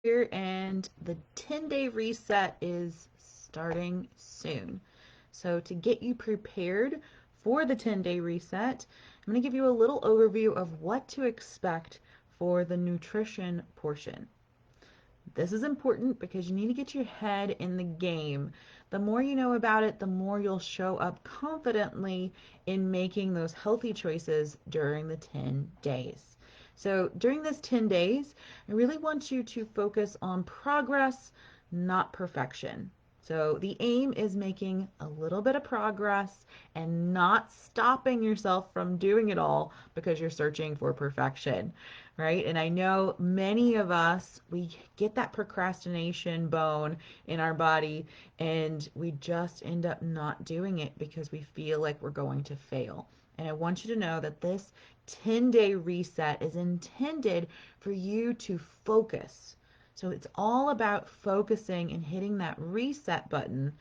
here, and the 10-day reset is starting soon. So, to get you prepared for the 10-day reset, I'm going to give you a little overview of what to expect for the nutrition portion. This is important because you need to get your head in the game. The more you know about it, the more you'll show up confidently in making those healthy choices during the 10 days. So, during this 10 days, I really want you to focus on progress, not perfection. So, the aim is making a little bit of progress and not stopping yourself from doing it all because you're searching for perfection, right? And I know many of us, we get that procrastination bone in our body and we just end up not doing it because we feel like we're going to fail. And I want you to know that this 10-day reset is intended for you to focus. So it's all about focusing and hitting that reset button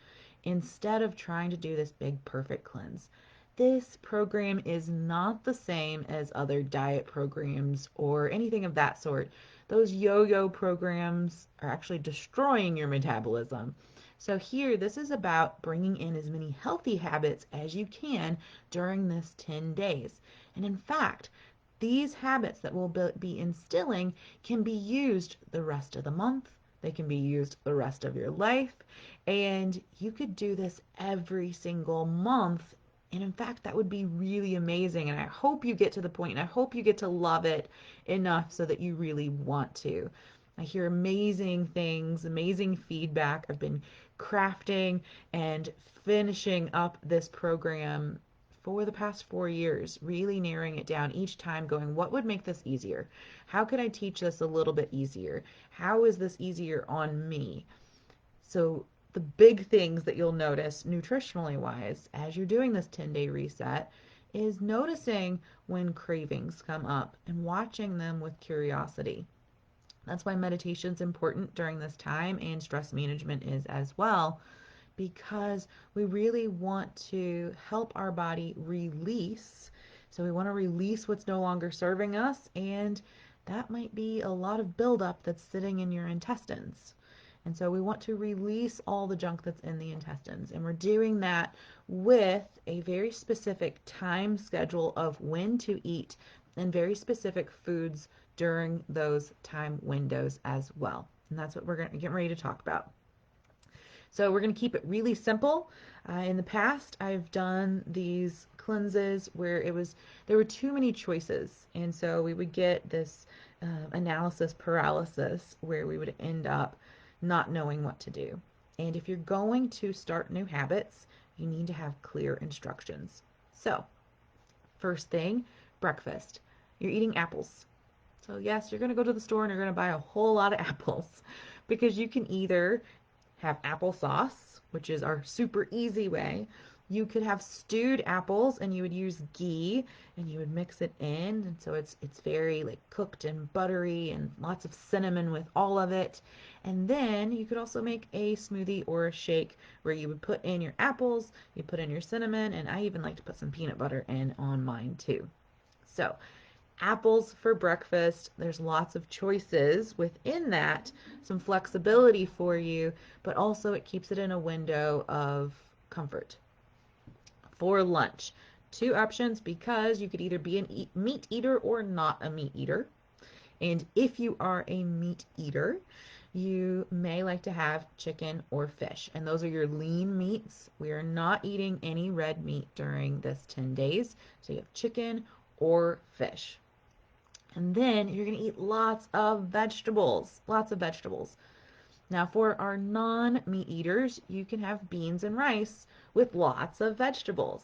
instead of trying to do this big perfect cleanse. This program is not the same as other diet programs or anything of that sort. Those yo yo programs are actually destroying your metabolism. So, here, this is about bringing in as many healthy habits as you can during this 10 days. And in fact, these habits that we'll be instilling can be used the rest of the month. They can be used the rest of your life. And you could do this every single month. And in fact, that would be really amazing. And I hope you get to the point, and I hope you get to love it enough so that you really want to. I hear amazing things, amazing feedback. I've been crafting and finishing up this program for the past 4 years, really narrowing it down each time, going, what would make this easier? How could I teach this a little bit easier? How is this easier on me? So, the big things that you'll notice nutritionally wise as you're doing this 10-day reset is noticing when cravings come up and watching them with curiosity. That's why meditation is important during this time, and stress management is as well, because we really want to help our body release. So we want to release what's no longer serving us, and that might be a lot of buildup that's sitting in your intestines. And so we want to release all the junk that's in the intestines. And we're doing that with a very specific time schedule of when to eat and very specific foods during those time windows as well. And that's what we're going to get ready to talk about. So we're going to keep it really simple. In the past, I've done these cleanses where there were too many choices, and so we would get this analysis paralysis where we would end up not knowing what to do. And if you're going to start new habits, you need to have clear instructions. So, first thing, breakfast. You're eating apples. So, yes, you're going to go to the store and you're going to buy a whole lot of apples because you can either have applesauce, which is our super easy way. You could have stewed apples and you would use ghee and you would mix it in, and so it's very like cooked and buttery and lots of cinnamon with all of it. And then you could also make a smoothie or a shake where you would put in your apples, you put in your cinnamon, and I even like to put some peanut butter in on mine too. So, apples for breakfast. There's lots of choices within that, some flexibility for you, but also it keeps it in a window of comfort. For lunch, two options because you could either be a meat eater or not a meat eater. And if you are a meat eater, you may like to have chicken or fish. And those are your lean meats. We are not eating any red meat during this 10 days. So you have chicken or fish. And then you're going to eat lots of vegetables, lots of vegetables. Now, for our non meat eaters, you can have beans and rice with lots of vegetables.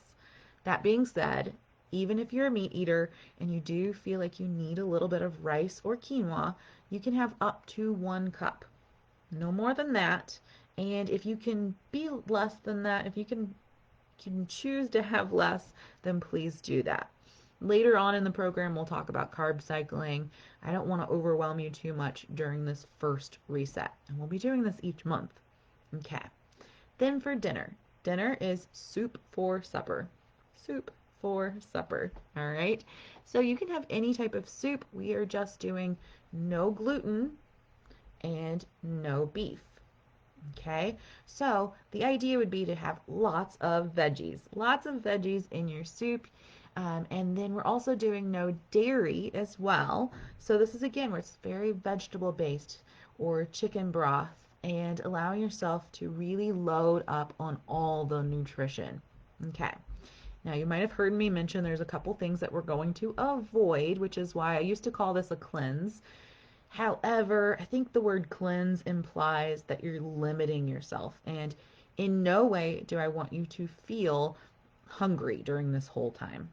That being said, even if you're a meat eater and you do feel like you need a little bit of rice or quinoa, you can have up to 1 cup. No more than that. And if you can be less than that, if you can choose to have less, then please do that. Later on in the program, we'll talk about carb cycling. I don't want to overwhelm you too much during this first reset. And we'll be doing this each month. Okay. Then for dinner. Dinner is soup for supper. Soup for supper. All right. So you can have any type of soup. We are just doing no gluten and no beef. Okay, so the idea would be to have lots of veggies in your soup. And then we're also doing no dairy as well. So this is again where it's very vegetable based or chicken broth and allowing yourself to really load up on all the nutrition. Okay, now you might have heard me mention there's a couple things that we're going to avoid, which is why I used to call this a cleanse. However, I think the word cleanse implies that you're limiting yourself. And in no way do I want you to feel hungry during this whole time.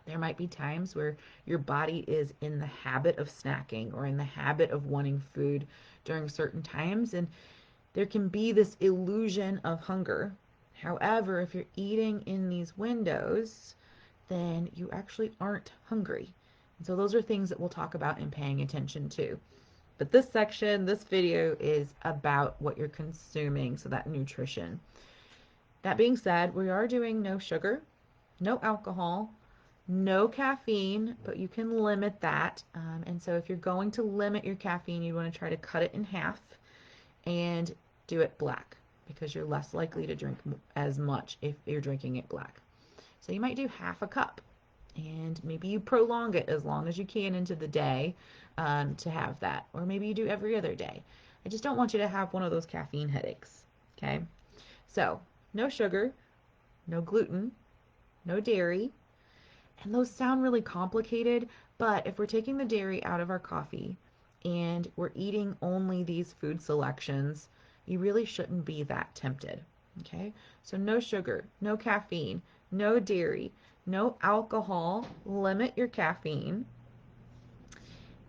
There might be times where your body is in the habit of snacking or in the habit of wanting food during certain times, and there can be this illusion of hunger. However, if you're eating in these windows, then you actually aren't hungry. And so those are things that we'll talk about in paying attention to. But this section, this video is about what you're consuming, so that nutrition. That being said, we are doing no sugar, no alcohol, no caffeine, but you can limit that. And so if you're going to limit your caffeine, you want to try to cut it in half and do it black because you're less likely to drink as much if you're drinking it black. So you might do half a cup and maybe you prolong it as long as you can into the day to have that. Or maybe you do every other day. I just don't want you to have one of those caffeine headaches. Okay? So, no sugar, no gluten, no dairy. And those sound really complicated, but if we're taking the dairy out of our coffee and we're eating only these food selections, you really shouldn't be that tempted. Okay? So, no sugar, no caffeine, no dairy, no alcohol, limit your caffeine,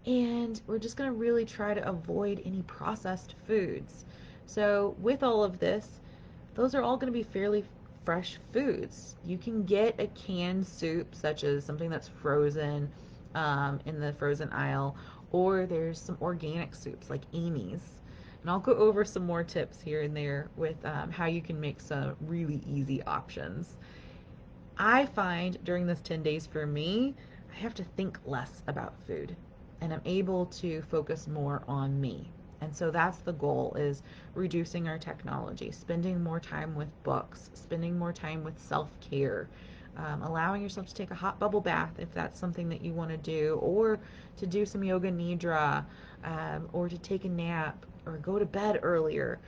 and we're just going to really try to avoid any processed foods. So, with all of this, those are all going to be fairly fresh foods. You can get a canned soup, such as something that's frozen in the frozen aisle, or there's some organic soups like Amy's. And I'll go over some more tips here and there with how you can make some really easy options. I find during this 10 days for me, I have to think less about food and I'm able to focus more on me. And so that's the goal, is reducing our technology, spending more time with books, spending more time with self-care, allowing yourself to take a hot bubble bath if that's something that you want to do, or to do some yoga nidra, or to take a nap or go to bed earlier.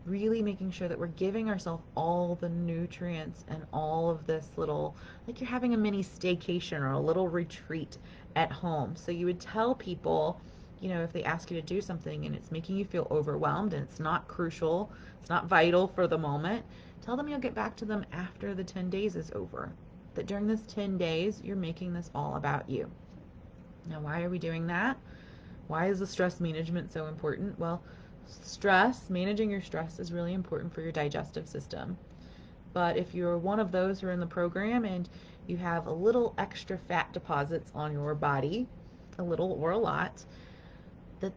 Really making sure that we're giving ourselves all the nutrients and all of this little, like you're having a mini staycation or a little retreat at home. So you would tell people, if they ask you to do something and it's making you feel overwhelmed and it's not crucial, it's not vital for the moment, tell them you'll get back to them after the 10 days is over. That during this 10 days, you're making this all about you. Now, why are we doing that? Why is the stress management so important? Well, managing your stress is really important for your digestive system. But if you're one of those who are in the program and you have a little extra fat deposits on your body, a little or a lot,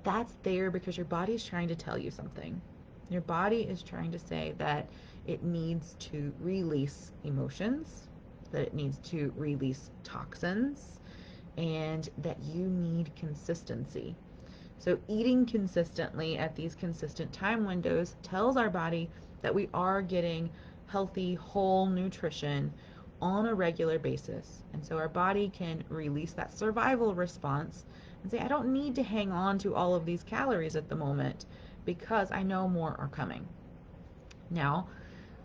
that's there because your body is trying to tell you something. Your body is trying to say that it needs to release emotions, that it needs to release toxins, and that you need consistency. So eating consistently at these consistent time windows tells our body that we are getting healthy, whole nutrition on a regular basis. And so our body can release that survival response and say, I don't need to hang on to all of these calories at the moment because I know more are coming. Now,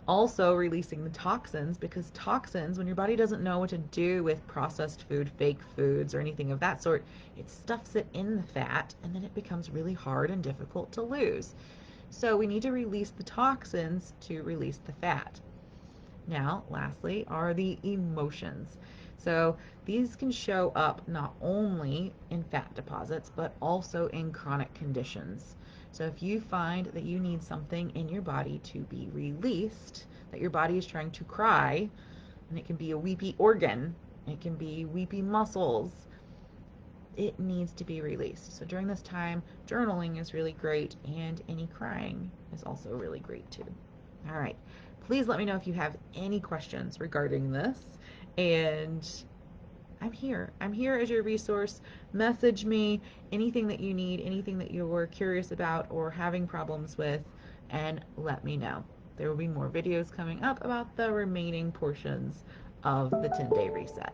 also releasing the toxins, because toxins, when your body doesn't know what to do with processed food, fake foods, or anything of that sort, it stuffs it in the fat and then it becomes really hard and difficult to lose. So we need to release the toxins to release the fat. Now, lastly, are the emotions. So these can show up not only in fat deposits, but also in chronic conditions. So if you find that you need something in your body to be released, that your body is trying to cry, and it can be a weepy organ, it can be weepy muscles, it needs to be released. So during this time, journaling is really great, and any crying is also really great too. All right. Please let me know if you have any questions regarding this. And I'm here. I'm here as your resource. Message me anything that you need, anything that you're curious about or having problems with, and let me know. There will be more videos coming up about the remaining portions of the 10-day reset.